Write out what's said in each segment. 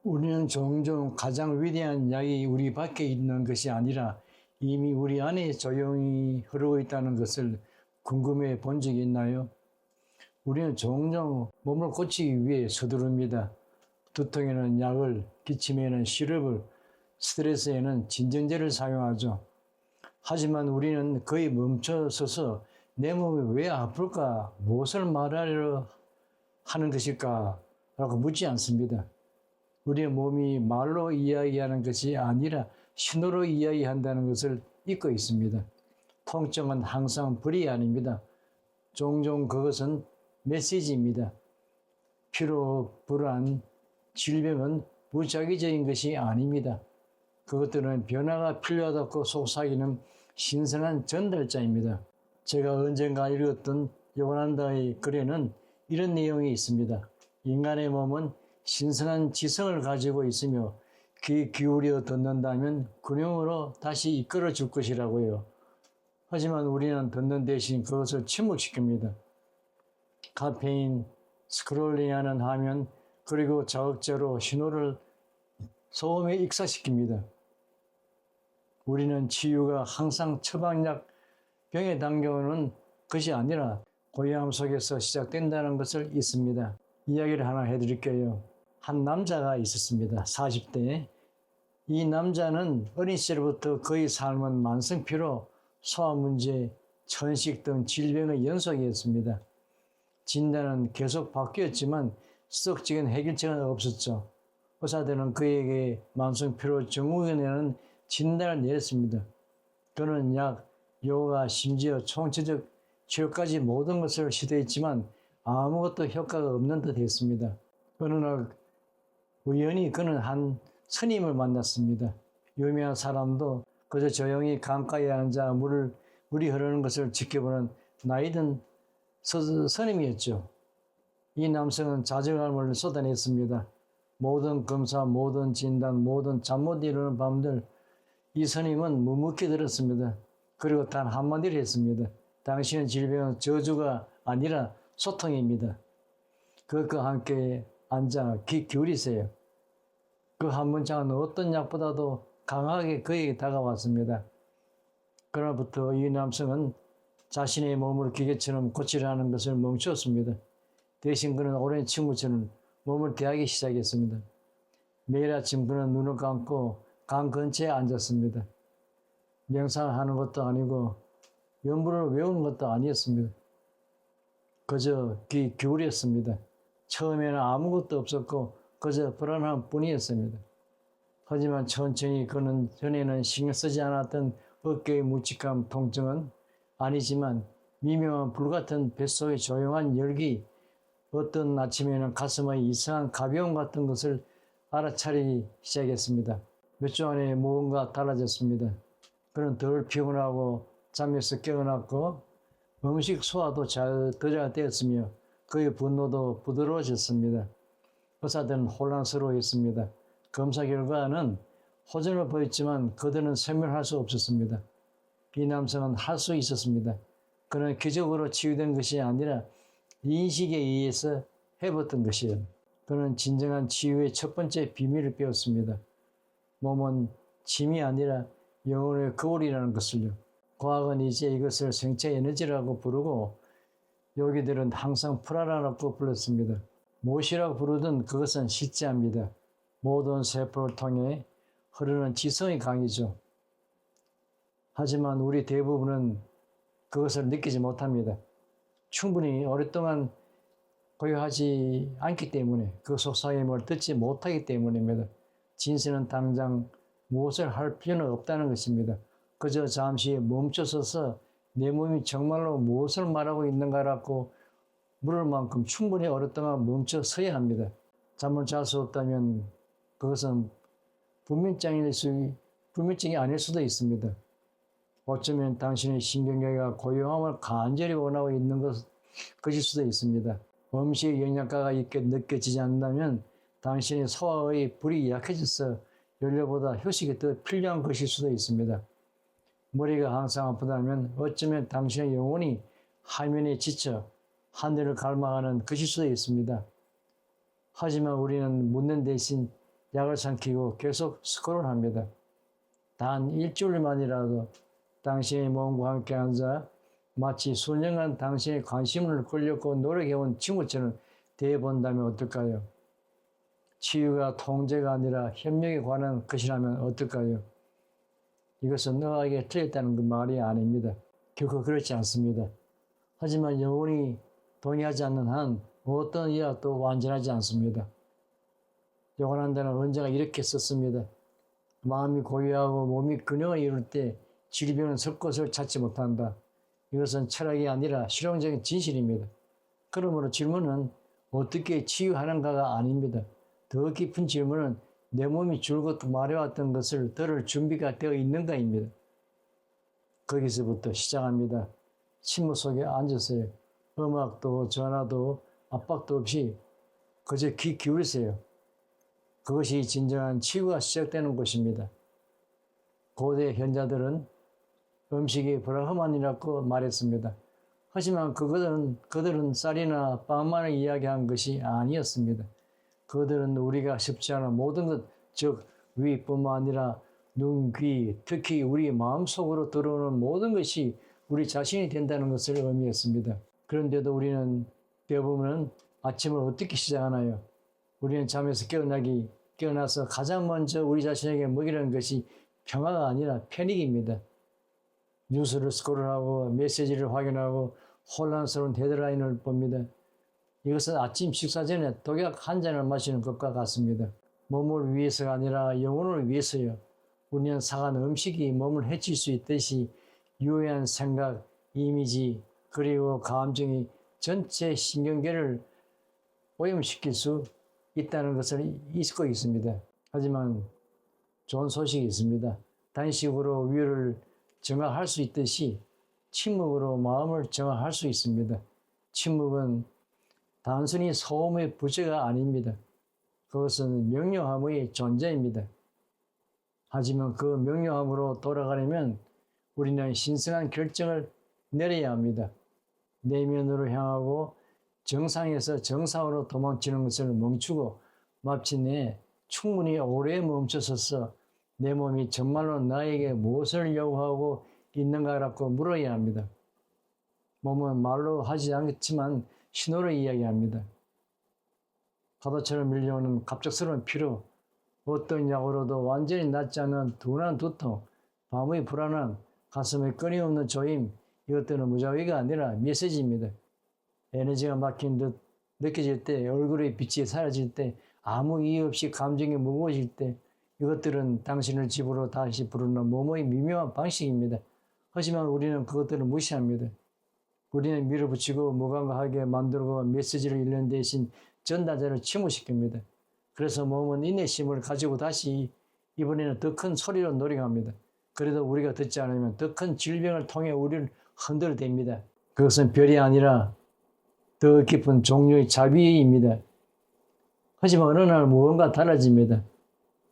우리는 종종 가장 위대한 약이 우리 밖에 있는 것이 아니라 이미 우리 안에 조용히 흐르고 있다는 것을 궁금해 본 적이 있나요? 우리는 종종 몸을 고치기 위해 서두릅니다. 두통에는 약을, 기침에는 시럽을, 스트레스에는 진정제를 사용하죠. 하지만 우리는 거의 멈춰서서 내 몸이 왜 아플까? 무엇을 말하려 하는 것일까? 라고 묻지 않습니다. 우리의 몸이 말로 이야기하는 것이 아니라 신호로 이야기한다는 것을 잊고 있습니다. 통증은 항상 불이 아닙니다. 종종 그것은 메시지입니다. 피로, 불안, 질병은 무작위적인 것이 아닙니다. 그것들은 변화가 필요하다고 속삭이는 신선한 전달자입니다. 제가 언젠가 읽었던 요간한다의 글에는 이런 내용이 있습니다. 인간의 몸은 신선한 지성을 가지고 있으며 귀 기울여 듣는다면 근육으로 다시 이끌어 줄 것이라고요. 하지만 우리는 듣는 대신 그것을 침묵시킵니다. 카페인, 스크롤링하는 화면, 그리고 자극제로 신호를 소음에 익사시킵니다. 우리는 치유가 항상 처방약 병에 당겨오는 것이 아니라 고요함 속에서 시작된다는 것을 잊습니다. 이야기를 하나 해드릴게요. 한 남자가 있었습니다. 40대. 이 남자는 어린 시절부터 그의 삶은 만성피로, 소화문제, 천식 등 질병의 연속이었습니다. 진단은 계속 바뀌었지만 지속적인 해결책은 없었죠. 의사들은 그에게 만성피로 증후군이라는 진단을 내렸습니다. 그는 약, 요가, 심지어 총체적 치료까지 모든 것을 시도했지만 아무것도 효과가 없는 듯 했습니다. 어느 날 우연히 그는 한 스님을 만났습니다. 유명한 사람도 그저 조용히 강가에 앉아 물이 흐르는 것을 지켜보는 나이든 스님이었죠. 이 남성은 자정함을 쏟아냈습니다. 모든 검사, 모든 진단, 모든 잠 못 이루는 밤들, 이 스님은 묵묵히 들었습니다. 그리고 단 한마디를 했습니다. 당신의 질병은 저주가 아니라 소통입니다. 그것과 함께 앉아 귀 기울이세요. 그 한 문장은 어떤 약보다도 강하게 그에게 다가왔습니다. 그날부터 이 남성은 자신의 몸을 기계처럼 고치려는 것을 멈추었습니다. 대신 그는 오랜 친구처럼 몸을 대하기 시작했습니다. 매일 아침 그는 눈을 감고 강 근처에 앉았습니다. 명상하는 것도 아니고 연부를 외우는 것도 아니었습니다. 그저 귀 기울였습니다. 처음에는 아무것도 없었고 그저 불안함 뿐이었습니다. 하지만 천천히 그는 전에는 신경 쓰지 않았던 어깨의 묵직한 통증은 아니지만 미묘한 불같은 뱃속의 조용한 열기, 어떤 아침에는 가슴의 이상한 가벼움 같은 것을 알아차리기 시작했습니다. 몇 주 안에 무언가 달라졌습니다. 그는 덜 피곤하고 잠에서 깨어났고 음식 소화도 잘 되었으며 그의 분노도 부드러워졌습니다. 의사들은 혼란스러워했습니다. 검사 결과는 호전을 보였지만 그들은 설명할 수 없었습니다. 이 남성은 할 수 있었습니다. 그는 기적으로 치유된 것이 아니라 인식에 의해서 해봤던 것이에요. 그는 진정한 치유의 첫 번째 비밀을 배웠습니다. 몸은 짐이 아니라 영혼의 거울이라는 것을요. 과학은 이제 이것을 생체 에너지라고 부르고 요기들은 항상 프라라라고 불렀습니다. 무엇이라고 부르든 그것은 실제합니다. 모든 세포를 통해 흐르는 지성의 강이죠. 하지만 우리 대부분은 그것을 느끼지 못합니다. 충분히 오랫동안 고요하지 않기 때문에 그 속삭임을 듣지 못하기 때문입니다. 진실은 당장 무엇을 할 필요는 없다는 것입니다. 그저 잠시 멈춰서서 내 몸이 정말로 무엇을 말하고 있는가라고 물을 만큼 충분히 오랫동안 멈춰 서야 합니다. 잠을 잘 수 없다면 그것은 불면증이 아닐 수도 있습니다. 어쩌면 당신의 신경계가 고요함을 간절히 원하고 있는 것일 수도 있습니다. 음식에 영양가가 있게 느껴지지 않는다면 당신의 소화의 불이 약해져서 연료보다 휴식이 더 필요한 것일 수도 있습니다. 머리가 항상 아프다면 어쩌면 당신의 영혼이 화면에 지쳐 하늘을 갈망하는 것일 수도 있습니다. 하지만 우리는 묻는 대신 약을 삼키고 계속 스크롤합니다. 단 일주일만이라도 당신의 몸과 함께 앉아 마치 수년간 당신의 관심을 끌려고 노력해온 친구처럼 대해본다면 어떨까요? 치유가 통제가 아니라 협력에 관한 것이라면 어떨까요? 이것은 너에게 틀렸다는 그 말이 아닙니다. 결코 그렇지 않습니다. 하지만 영혼이 동의하지 않는 한 어떤 의학도 완전하지 않습니다. 영원한다는 언제가 이렇게 썼습니다. 마음이 고요하고 몸이 균형을 이룰 때 질병은 설 곳을 찾지 못한다. 이것은 철학이 아니라 실용적인 진실입니다. 그러므로 질문은 어떻게 치유하는가가 아닙니다. 더 깊은 질문은 내 몸이 줄곧 말해왔던 것을 들을 준비가 되어 있는가입니다. 거기서부터 시작합니다. 침묵 속에 앉으세요. 음악도 전화도 압박도 없이 그저 귀 기울이세요. 그것이 진정한 치유가 시작되는 곳입니다. 고대 현자들은 음식이 브라흐만이라고 말했습니다. 하지만 그들은 쌀이나 빵만을 이야기한 것이 아니었습니다. 그들은 우리가 쉽지 않은 모든 것, 즉 위뿐만 아니라 눈, 귀, 특히 우리 마음속으로 들어오는 모든 것이 우리 자신이 된다는 것을 의미했습니다. 그런데도 우리는 대부분은 아침을 어떻게 시작하나요? 우리는 잠에서 깨어나서 가장 먼저 우리 자신에게 먹이라는 것이 평화가 아니라 패닉입니다. 뉴스를 스크롤하고 메시지를 확인하고 혼란스러운 데드라인을 봅니다. 이것은 아침 식사 전에 독약 한 잔을 마시는 것과 같습니다. 몸을 위해서가 아니라 영혼을 위해서요. 우리는 사간 음식이 몸을 해칠 수 있듯이 유해한 생각, 이미지, 그리고 감정이 전체 신경계를 오염시킬 수 있다는 것을 잊고 있습니다. 하지만 좋은 소식이 있습니다. 단식으로 위를 정화할 수 있듯이 침묵으로 마음을 정화할 수 있습니다. 침묵은 단순히 소음의 부재가 아닙니다. 그것은 명료함의 존재입니다. 하지만 그 명료함으로 돌아가려면 우리는 신성한 결정을 내려야 합니다. 내면으로 향하고 정상에서 정상으로 도망치는 것을 멈추고 마침내 충분히 오래 멈춰서서 내 몸이 정말로 나에게 무엇을 요구하고 있는가라고 물어야 합니다. 몸은 말로 하지 않겠지만 신호를 이야기합니다. 파도처럼 밀려오는 갑작스러운 피로, 어떤 약으로도 완전히 낫지 않는 둔한 두통, 밤의 불안함, 가슴에 끊임없는 조임, 이것들은 무작위가 아니라 메시지입니다. 에너지가 막힌 듯 느껴질 때, 얼굴의 빛이 사라질 때, 아무 이유 없이 감정이 무거워질 때, 이것들은 당신을 집으로 다시 부르는 몸의 미묘한 방식입니다. 하지만 우리는 그것들을 무시합니다. 우리는 밀어붙이고 무감각하게 만들고 메시지를 읽는 대신 전달자를 침묵시킵니다. 그래서 몸은 인내심을 가지고 다시 이번에는 더 큰 소리로 노력합니다. 그래도 우리가 듣지 않으면 더 큰 질병을 통해 우리를 흔들어댑니다. 그것은 별이 아니라 더 깊은 종류의 자비입니다. 하지만 어느 날 무언가 달라집니다.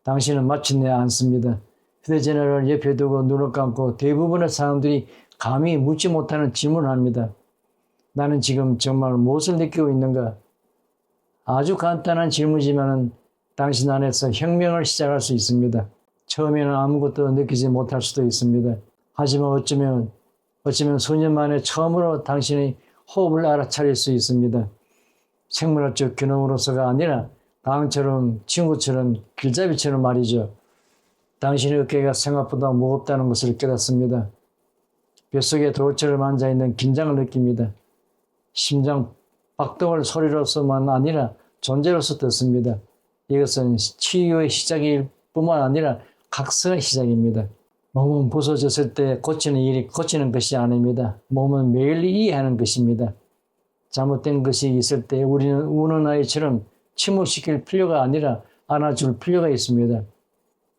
당신은 마침내 앉습니다. 휴대전화를 옆에 두고 눈을 감고 대부분의 사람들이 감히 묻지 못하는 질문을 합니다. 나는 지금 정말 무엇을 느끼고 있는가? 아주 간단한 질문이지만 당신 안에서 혁명을 시작할 수 있습니다. 처음에는 아무것도 느끼지 못할 수도 있습니다. 하지만 어쩌면 수년 만에 처음으로 당신의 호흡을 알아차릴 수 있습니다. 생물학적 균형으로서가 아니라 강처럼 친구처럼 길잡이처럼 말이죠. 당신의 어깨가 생각보다 무겁다는 것을 깨닫습니다. 뱃속에 돌처럼 앉아있는 긴장을 느낍니다. 심장 박동을 소리로서만 아니라 존재로서 듣습니다. 이것은 치유의 시작일 뿐만 아니라 각성의 시작입니다. 몸은 부서졌을 때 고치는 일이 고치는 것이 아닙니다. 몸은 매일 이해하는 것입니다. 잘못된 것이 있을 때 우리는 우는 아이처럼 침묵시킬 필요가 아니라 안아줄 필요가 있습니다.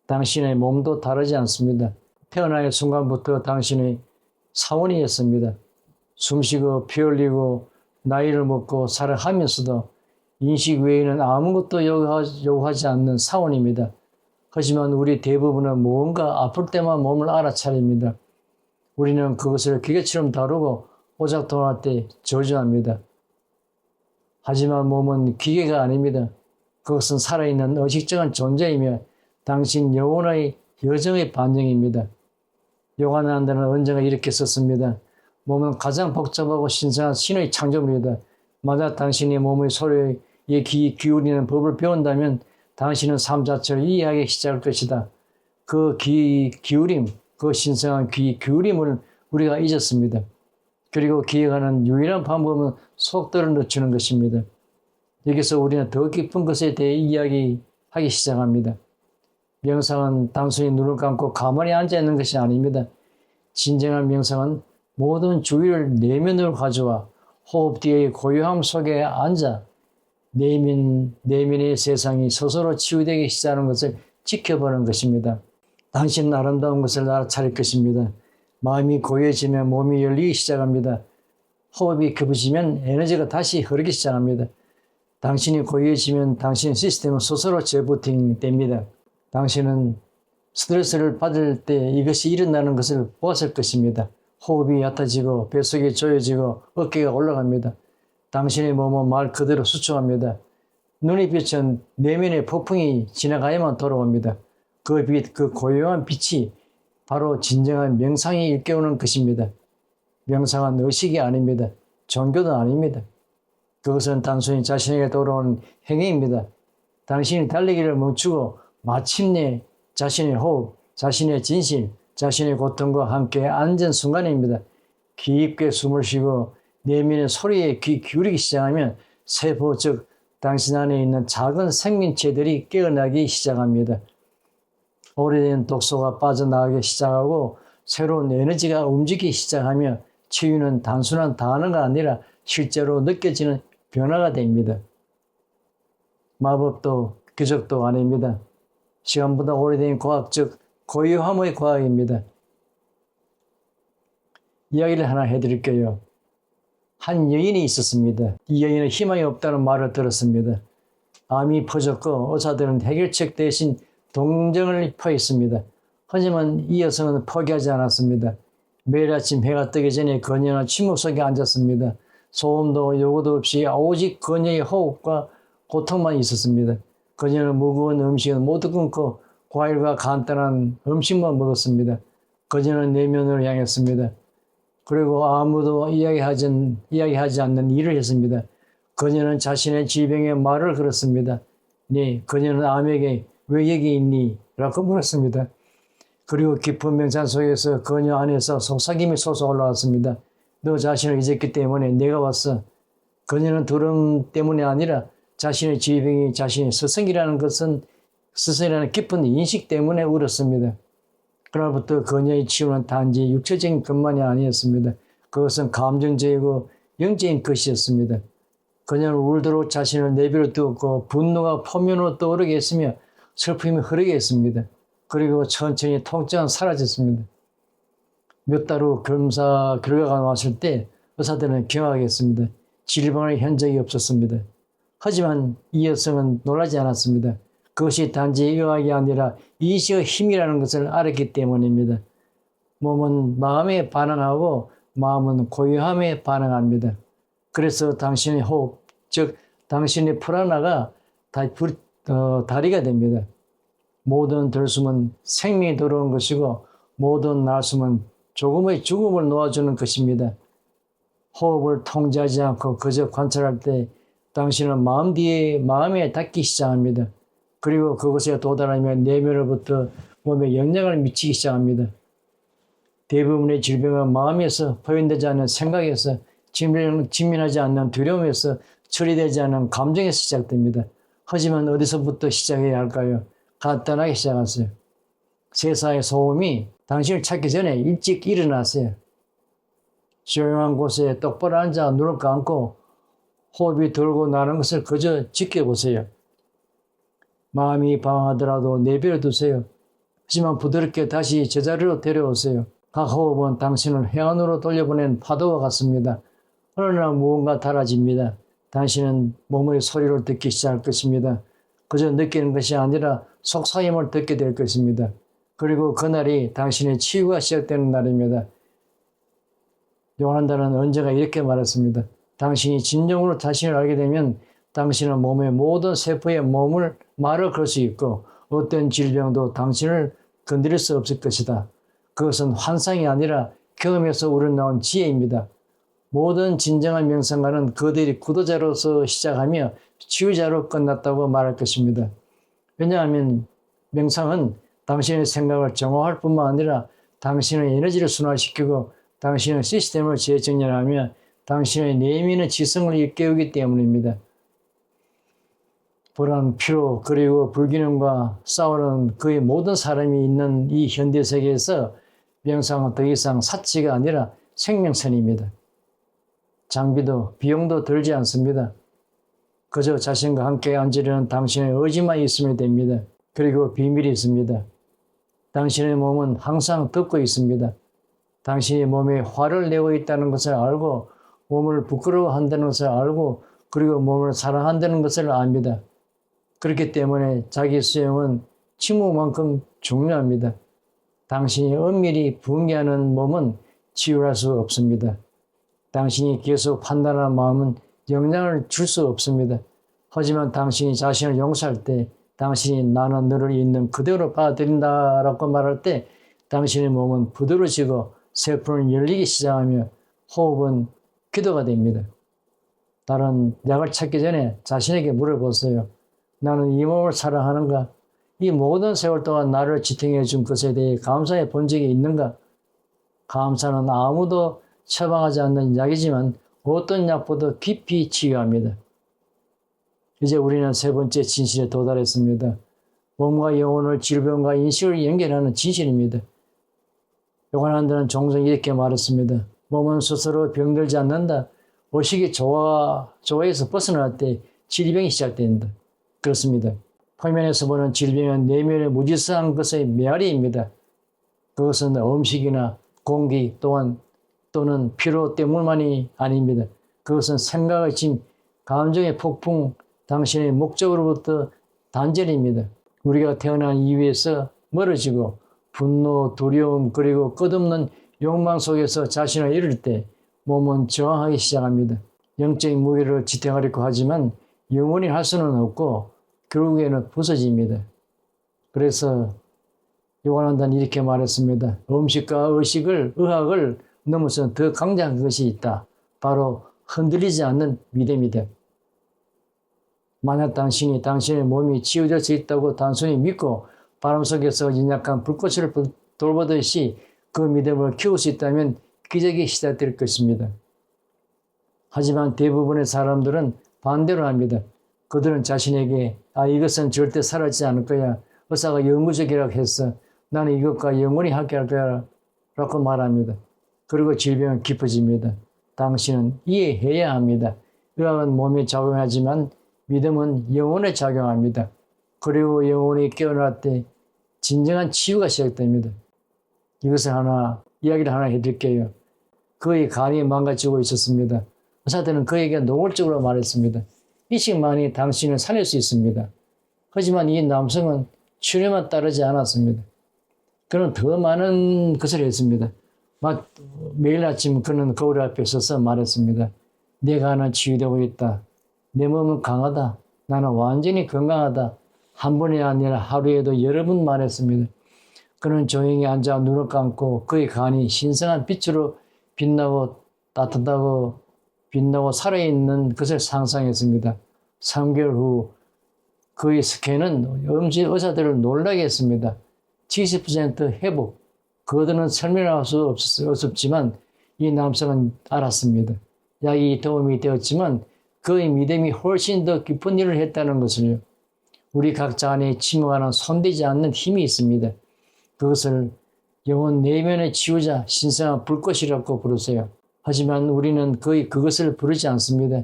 당신의 몸도 다르지 않습니다. 태어나의 순간부터 당신의 사원이었습니다. 숨쉬고 피 흘리고 나이를 먹고 살아가면서도 인식 외에는 아무것도 요구하지 않는 사원입니다. 하지만 우리 대부분은 무언가 아플 때만 몸을 알아차립니다. 우리는 그것을 기계처럼 다루고 오작동할 때 저주합니다. 하지만 몸은 기계가 아닙니다. 그것은 살아있는 의식적인 존재이며 당신 영혼의 여정의 반영입니다. 요한한다는 언제가 이렇게 썼습니다. 몸은 가장 복잡하고 신성한 신의 창조물이다. 만약 당신이 몸의 소리에 귀 기울이는 법을 배운다면 당신은 삶 자체를 이해하기 시작할 것이다. 그 귀 기울임, 그 신성한 귀 기울임을 우리가 잊었습니다. 그리고 기억하는 유일한 방법은 속도를 늦추는 것입니다. 여기서 우리는 더 깊은 것에 대해 이야기하기 시작합니다. 명상은 단순히 눈을 감고 가만히 앉아있는 것이 아닙니다. 진정한 명상은 모든 주의를 내면으로 가져와 호흡 뒤의 고요함 속에 앉아 내면의 세상이 스스로 치유되기 시작하는 것을 지켜보는 것입니다. 당신은 아름다운 것을 알아차릴 것입니다. 마음이 고요해지면 몸이 열리기 시작합니다. 호흡이 깊어지면 에너지가 다시 흐르기 시작합니다. 당신이 고요해지면 당신의 시스템은 스스로 재부팅됩니다. 당신은 스트레스를 받을 때 이것이 일어나는 것을 보았을 것입니다. 호흡이 얕아지고 뱃속이 조여지고 어깨가 올라갑니다. 당신의 몸은 말 그대로 수축합니다. 눈이 비친 내면의 폭풍이 지나가야만 돌아옵니다. 그 빛, 그 고요한 빛이 바로 진정한 명상이 일깨우는 것입니다. 명상은 의식이 아닙니다. 종교도 아닙니다. 그것은 단순히 자신에게 돌아오는 행위입니다. 당신이 달리기를 멈추고 마침내 자신의 호흡, 자신의 진실, 자신의 고통과 함께 앉은 순간입니다. 깊게 숨을 쉬고 내면의 소리에 귀 기울이기 시작하면 세포, 즉 당신 안에 있는 작은 생명체들이 깨어나기 시작합니다. 오래된 독소가 빠져나가기 시작하고 새로운 에너지가 움직이기 시작하며 치유는 단순한 단어가 아니라 실제로 느껴지는 변화가 됩니다. 마법도 기적도 아닙니다. 시간보다 오래된 과학, 즉 고요함의 과학입니다. 이야기를 하나 해드릴게요. 한 여인이 있었습니다. 이 여인은 희망이 없다는 말을 들었습니다. 암이 퍼졌고 의사들은 해결책 대신 동정을 표했습니다. 하지만 이 여성은 포기하지 않았습니다. 매일 아침 해가 뜨기 전에 그녀는 침묵 속에 앉았습니다. 소음도 요구도 없이 오직 그녀의 호흡과 고통만 있었습니다. 그녀는 무거운 음식은 모두 끊고 과일과 간단한 음식만 먹었습니다. 그녀는 내면으로 향했습니다. 그리고 아무도 이야기하지 않는 일을 했습니다. 그녀는 자신의 질병의 말을 걸었습니다. 네, 그녀는 암에게 왜 여기 있니? 라고 물었습니다. 그리고 깊은 명상 속에서 그녀 안에서 속삭임이 솟아올라왔습니다. 너 자신을 잊었기 때문에 내가 왔어. 그녀는 두려움 때문에 아니라 자신의 질병이 자신의 스승이라는 깊은 인식 때문에 울었습니다. 그날부터 그녀의 치유는 단지 육체적인 것만이 아니었습니다. 그것은 감정적이고 영적인 것이었습니다. 그녀는 울도록 자신을 내버려 두었고 분노가 포면으로 떠오르게 했으며 슬픔이 흐르게 했습니다. 그리고 천천히 통증은 사라졌습니다. 몇 달 후 검사 결과가 나왔을 때 의사들은 경악했습니다. 질병의 흔적이 없었습니다. 하지만 이 여성은 놀라지 않았습니다. 그것이 단지 의학이 아니라 이식의 힘이라는 것을 알았기 때문입니다. 몸은 마음에 반응하고 마음은 고요함에 반응합니다. 그래서 당신의 호흡, 즉 당신의 프라나가 다리가 됩니다. 모든 들숨은 생명이 들어온 것이고 모든 날숨은 조금의 죽음을 놓아주는 것입니다. 호흡을 통제하지 않고 그저 관찰할 때 당신은 마음에 닿기 시작합니다. 그리고 그것에 도달하면 내면으로부터 몸에 영향을 미치기 시작합니다. 대부분의 질병은 마음에서 표현되지 않는 생각에서 직면하지 않는 두려움에서 처리되지 않는 감정에서 시작됩니다. 하지만 어디서부터 시작해야 할까요? 간단하게 시작하세요. 세상의 소음이 당신을 찾기 전에 일찍 일어나세요. 조용한 곳에 똑바로 앉아 눈을 감고 호흡이 돌고 나는 것을 그저 지켜보세요. 마음이 방황하더라도 내버려 두세요. 하지만 부드럽게 다시 제자리로 데려오세요. 각 호흡은 당신을 해안으로 돌려보낸 파도와 같습니다. 어느 날 무언가 달라집니다. 당신은 몸의 소리를 듣기 시작할 것입니다. 그저 느끼는 것이 아니라 속삭임을 듣게 될 것입니다. 그리고 그날이 당신의 치유가 시작되는 날입니다. 요한다는 언제가 이렇게 말했습니다. 당신이 진정으로 자신을 알게 되면 당신은 몸의 모든 세포의 말을 걸 수 있고 어떤 질병도 당신을 건드릴 수 없을 것이다. 그것은 환상이 아니라 경험에서 우러나온 지혜입니다. 모든 진정한 명상가는 그들이 구도자로서 시작하며 치유자로 끝났다고 말할 것입니다. 왜냐하면 명상은 당신의 생각을 정화할 뿐만 아니라 당신의 에너지를 순환시키고 당신의 시스템을 재정렬하며 당신의 내면의 지성을 일깨우기 때문입니다. 불안, 피로, 그리고 불균형과 싸우는 거의 모든 사람이 있는 이 현대세계에서 명상은 더 이상 사치가 아니라 생명선입니다. 장비도 비용도 들지 않습니다. 그저 자신과 함께 앉으려는 당신의 의지만 있으면 됩니다. 그리고 비밀이 있습니다. 당신의 몸은 항상 듣고 있습니다. 당신이 몸에 화를 내고 있다는 것을 알고 몸을 부끄러워한다는 것을 알고 그리고 몸을 사랑한다는 것을 압니다. 그렇기 때문에 자기 수용은 침묵만큼 중요합니다. 당신이 은밀히 붕괴하는 몸은 치유할 수 없습니다. 당신이 계속 판단하는 마음은 영향을 줄 수 없습니다. 하지만 당신이 자신을 용서할 때 당신이 나는 너를 있는 그대로 받아들인다라고 말할 때 당신의 몸은 부드러워지고 세포는 열리기 시작하며 호흡은 기도가 됩니다. 다른 약을 찾기 전에 자신에게 물어보세요. 나는 이 몸을 사랑하는가? 이 모든 세월 동안 나를 지탱해 준 것에 대해 감사해 본 적이 있는가? 감사는 아무도 처방하지 않는 약이지만 어떤 약보다 깊이 치유합니다. 이제 우리는 세 번째 진실에 도달했습니다. 몸과 영혼을 질병과 인식을 연결하는 진실입니다. 요한한드는 종종 이렇게 말했습니다. 몸은 스스로 병들지 않는다. 의식이 조화에서 벗어날 때 질병이 시작된다. 그렇습니다. 표면에서 보는 질병은 내면의 무질서한 것의 메아리입니다. 그것은 음식이나 공기 또는 피로 때문만이 아닙니다. 그것은 생각의 짐, 감정의 폭풍, 당신의 목적으로부터 단절입니다. 우리가 태어난 이유에서 멀어지고 분노, 두려움 그리고 끝없는 욕망 속에서 자신을 잃을 때 몸은 저항하기 시작합니다. 영적인 무게를 지탱하려고 하지만 영원히 할 수는 없고 결국에는 부서집니다. 그래서 요한한다는 이렇게 말했습니다. 음식과 의학을 넘어서 더 강력한 것이 있다. 바로 흔들리지 않는 믿음이다. 만약 당신이 당신의 몸이 치유될 수 있다고 단순히 믿고 바람 속에서 연약한 불꽃을 돌보듯이 그 믿음을 키울 수 있다면 기적이 시작될 것입니다. 하지만 대부분의 사람들은 반대로 합니다. 그들은 자신에게 이것은 절대 사라지지 않을 거야. 의사가 영구적이라고 했어. 나는 이것과 영원히 함께 할 거야 라고 말합니다. 그리고 질병은 깊어집니다. 당신은 이해해야 합니다. 의학은 몸에 작용하지만 믿음은 영혼에 작용합니다. 그리고 영혼이 깨어날 때 진정한 치유가 시작됩니다. 이야기를 하나 해드릴게요. 그의 간이 망가지고 있었습니다. 의사들은 그에게 노골적으로 말했습니다. 이식만이 당신을 살릴 수 있습니다. 하지만 이 남성은 치료만 따르지 않았습니다. 그는 더 많은 것을 했습니다. 매일 아침 그는 거울 앞에 서서 말했습니다. 내 간은 치유되고 있다. 내 몸은 강하다. 나는 완전히 건강하다. 한 번이 아니라 하루에도 여러 번 말했습니다. 그는 조용히 앉아 눈을 감고 그의 간이 신성한 빛으로 빛나고 따뜻하고 빛나고 살아있는 것을 상상했습니다. 3개월 후 그의 스캔은 의사들을 놀라게 했습니다. 70% 회복. 그들은 설명할 수 없었지만 이 남성은 알았습니다. 약이 도움이 되었지만 그의 믿음이 훨씬 더 깊은 일을 했다는 것을요. 우리 각자 안에 침묵하는 손대지 않는 힘이 있습니다. 그것을 영혼 내면의 치유자 신성한 불꽃이라고 부르세요. 하지만 우리는 거의 그것을 부르지 않습니다.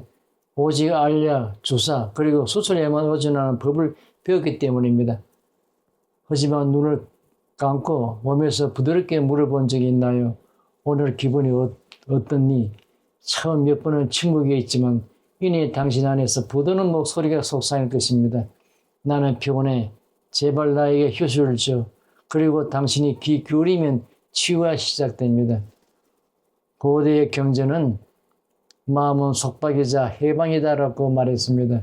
오직 알약, 주사, 그리고 수술에만 의존하는 법을 배웠기 때문입니다. 하지만 눈을 감고 몸에서 부드럽게 물어본 적이 있나요? 오늘 기분이 어떻니? 처음 몇 번은 침묵에 있지만 이내 당신 안에서 부드러운 목소리가 속삭일 것입니다. 나는 피곤해. 제발 나에게 휴식을 줘. 그리고 당신이 귀 기울이면 치유가 시작됩니다. 고대의 경전은 마음은 속박이자 해방이다라고 말했습니다.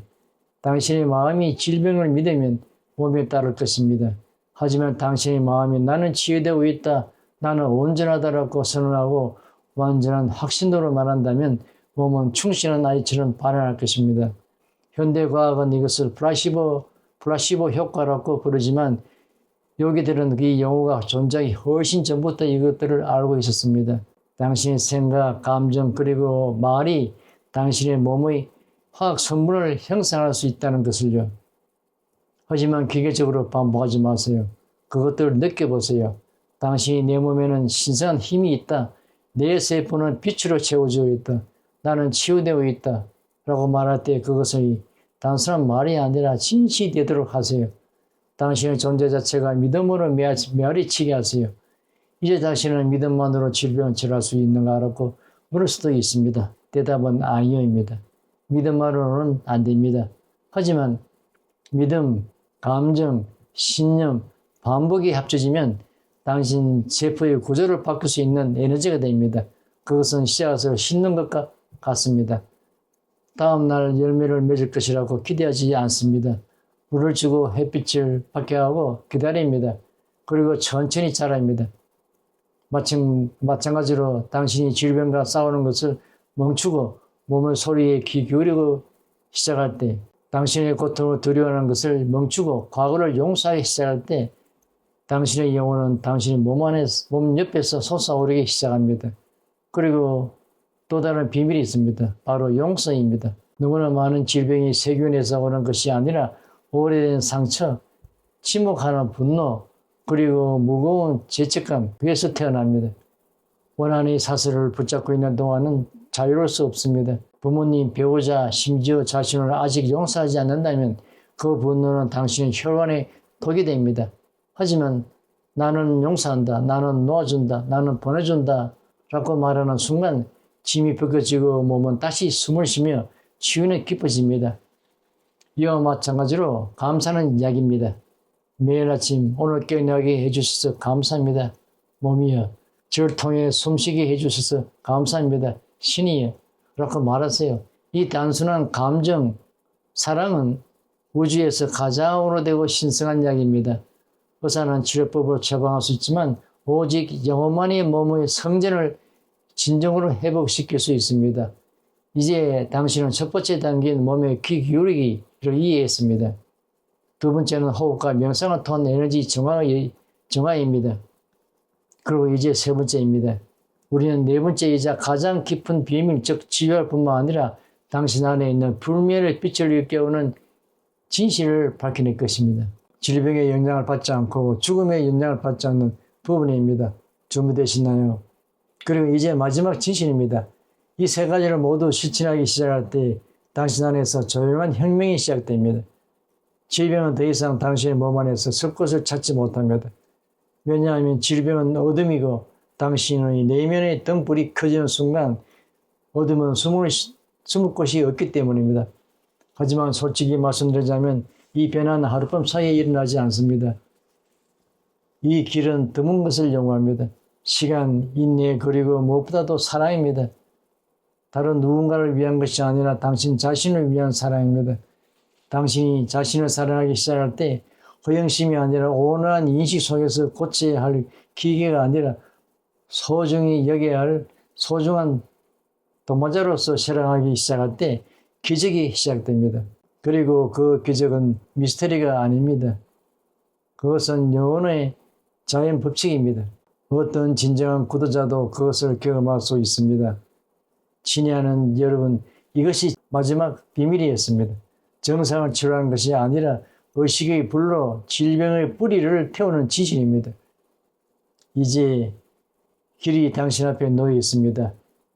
당신의 마음이 질병을 믿으면 몸에 따를 것입니다. 하지만 당신의 마음이 나는 치유되고 있다, 나는 온전하다라고 선언하고 완전한 확신도로 말한다면 몸은 충실한 아이처럼 반응할 것입니다. 현대과학은 이것을 플라시보 효과라고 부르지만 요기들은 이 용어가 존재하기 훨씬 전부터 이것들을 알고 있었습니다. 당신의 생각, 감정 그리고 말이 당신의 몸의 화학 성분을 형성할 수 있다는 것을요. 하지만 기계적으로 반복하지 마세요. 그것들을 느껴보세요. 당신이 내 몸에는 신성한 힘이 있다. 내 세포는 빛으로 채워지고 있다. 나는 치유되고 있다. 라고 말할 때 그것이 단순한 말이 아니라 진실되도록 하세요. 당신의 존재 자체가 믿음으로 메아리치게 하세요. 이제 당신은 믿음만으로 질병을 치료할 수 있는가 라고 물을 수도 있습니다. 대답은 아니요입니다. 믿음만으로는 안 됩니다. 하지만 믿음, 감정, 신념, 반복이 합쳐지면 당신 세포의 구조를 바꿀 수 있는 에너지가 됩니다. 그것은 씨앗을 심는 것과 같습니다. 다음 날 열매를 맺을 것이라고 기대하지 않습니다. 물을 주고 햇빛을 받게 하고 기다립니다. 그리고 천천히 자랍니다. 마찬가지로 당신이 질병과 싸우는 것을 멈추고 몸의 소리에 귀 기울이고 시작할 때, 당신의 고통을 두려워하는 것을 멈추고 과거를 용서하기 시작할 때 당신의 영혼은 당신의 몸 옆에서 솟아오르기 시작합니다. 그리고 또 다른 비밀이 있습니다. 바로 용서입니다. 너무나 많은 질병이 세균에서 오는 것이 아니라 오래된 상처, 침묵하는 분노, 그리고 무거운 죄책감, 위에서 태어납니다. 원한의 사슬을 붙잡고 있는 동안은 자유로울 수 없습니다. 부모님, 배우자, 심지어 자신을 아직 용서하지 않는다면 그 분노는 당신의 혈관에 독이 됩니다. 하지만 나는 용서한다, 나는 놓아준다, 나는 보내준다 라고 말하는 순간 짐이 벗겨지고 몸은 다시 숨을 쉬며 치유는 깊어집니다. 이와 마찬가지로 감사는 이야기입니다. 매일 아침 오늘 깨어나게 해주셔서 감사합니다. 몸이여, 저를 통해 숨쉬게 해주셔서 감사합니다. 신이여 라고 말하세요. 이 단순한 감정, 사랑은 우주에서 가장 오래되고 신성한 이야기입니다. 의사는 치료법으로 처방할 수 있지만 오직 영혼만이 몸의 성전을 진정으로 회복시킬 수 있습니다. 이제 당신은 첫 번째 단계인 몸의 귀 기울이기를 이해했습니다. 두 번째는 호흡과 명상을 통한 에너지 정화입니다. 그리고 이제 세 번째입니다. 우리는 네 번째이자 가장 깊은 비밀, 즉 치유할 뿐만 아니라 당신 안에 있는 불멸의 빛을 일깨우는 진실을 밝혀낼 것입니다. 질병의 영향을 받지 않고 죽음의 영향을 받지 않는 부분입니다. 준비되시나요? 그리고 이제 마지막 진실입니다. 이 세 가지를 모두 실천하기 시작할 때 당신 안에서 조용한 혁명이 시작됩니다. 질병은 더 이상 당신의 몸 안에서 설 곳을 찾지 못합니다. 왜냐하면 질병은 어둠이고 당신의 내면의 등불이 켜지는 순간 어둠은 숨을 곳이 없기 때문입니다. 하지만 솔직히 말씀드리자면 이 변화는 하룻밤 사이에 일어나지 않습니다. 이 길은 드문 것을 요구합니다. 시간, 인내, 그리고 무엇보다도 사랑입니다. 다른 누군가를 위한 것이 아니라 당신 자신을 위한 사랑입니다. 당신이 자신을 사랑하기 시작할 때 허영심이 아니라 온화한 인식 속에서 고쳐야 할 기계가 아니라 소중히 여겨야 할 소중한 동반자로서 사랑하기 시작할 때 기적이 시작됩니다. 그리고 그 기적은 미스터리가 아닙니다. 그것은 영혼의 자연 법칙입니다. 어떤 진정한 구도자도 그것을 경험할 수 있습니다. 친애하는 여러분, 이것이 마지막 비밀이었습니다. 정상을 치료하는 것이 아니라 의식의 불로 질병의 뿌리를 태우는 진실입니다. 이제 길이 당신 앞에 놓여 있습니다.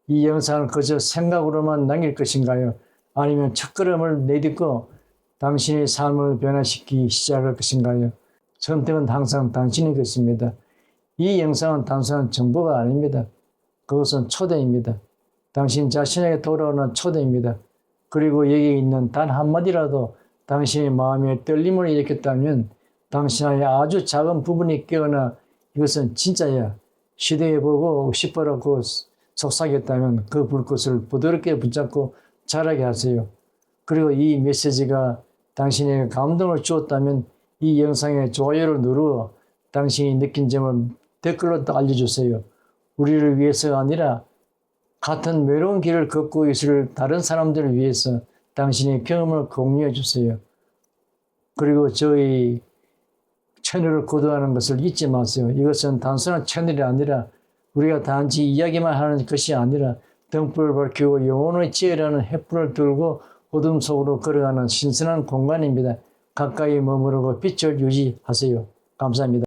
이 영상을 그저 생각으로만 남길 것인가요? 아니면 첫걸음을 내딛고 당신의 삶을 변화시키기 시작할 것인가요? 선택은 항상 당신의 것입니다. 이 영상은 단순한 정보가 아닙니다. 그것은 초대입니다. 당신 자신에게 돌아오는 초대입니다. 그리고 여기 있는 단 한마디라도 당신의 마음에 떨림을 일으켰다면 당신 안에 아주 작은 부분이 깨어나 이것은 진짜야, 시도해보고 싶어라고 속삭였다면 그 불꽃을 부드럽게 붙잡고 자라게 하세요. 그리고 이 메시지가 당신에게 감동을 주었다면 이 영상에 좋아요를 누르어 당신이 느낀 점을 댓글로 알려주세요. 우리를 위해서가 아니라 같은 외로운 길을 걷고 있을 다른 사람들을 위해서 당신의 경험을 공유해 주세요. 그리고 저희 채널을 구독하는 것을 잊지 마세요. 이것은 단순한 채널이 아니라 우리가 단지 이야기만 하는 것이 아니라 등불을 밝히고 영혼의 지혜라는 횃불을 들고 어둠 속으로 걸어가는 신선한 공간입니다. 가까이 머무르고 빛을 유지하세요. 감사합니다.